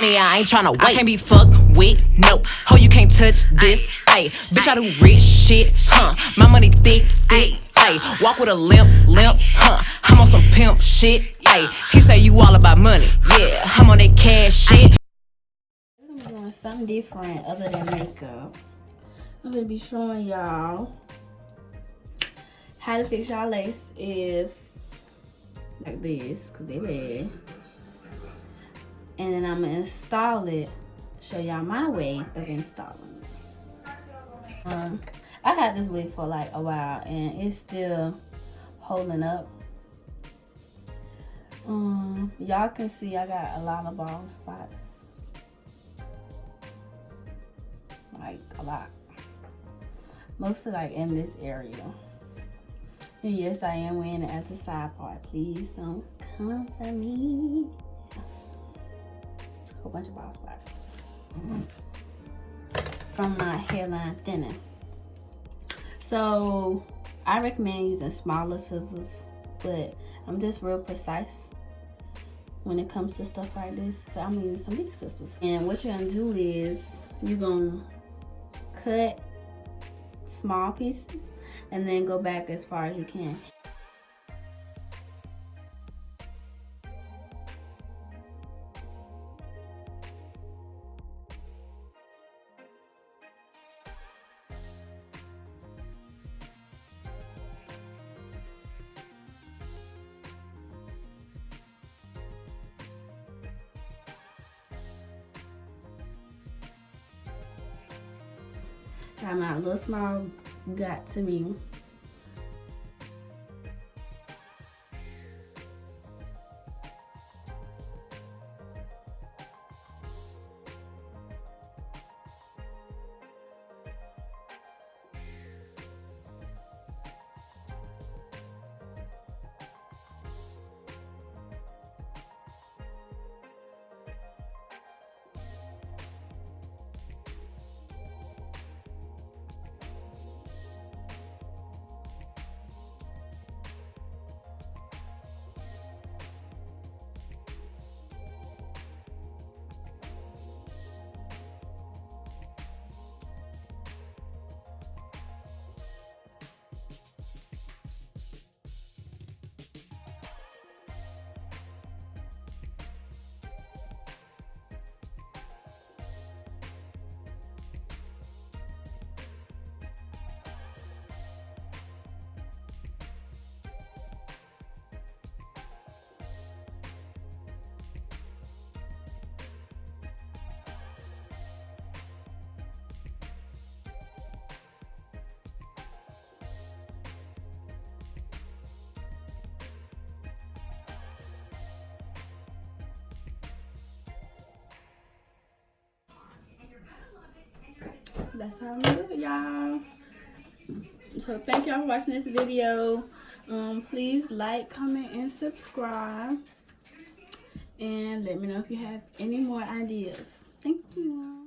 I ain't tryna wait. I can't be fucked with, no. Ho, you can't touch this, ayy. Bitch, I do rich shit, huh? My money thick, ayy. Walk with a limp, huh? I'm on some pimp shit, ayy. He say you all about money, yeah. I'm on that cash shit. I'm doing something different other than makeup. I'm gonna be showing y'all how to fix y'all lace if like this, cause they bad. And then I'm gonna install it, show y'all my way of installing it. I had this wig for like a while and it's still holding up. Y'all can see I got a lot of bald spots, like a lot, mostly like in this area. And yes, I am wearing it as a side part. Please don't come for me. A whole bunch of bald spots from my hairline thinning. So I recommend using smaller scissors, but I'm just real precise when it comes to stuff like this. So I'm gonna use some big scissors. And what you're gonna do is you're gonna cut small pieces and then go back as far as you can. Got my little small dot to me. That's how I'm gonna do it, y'all. So thank y'all for watching this video. Please like, comment, and subscribe. And let me know if you have any more ideas. Thank you.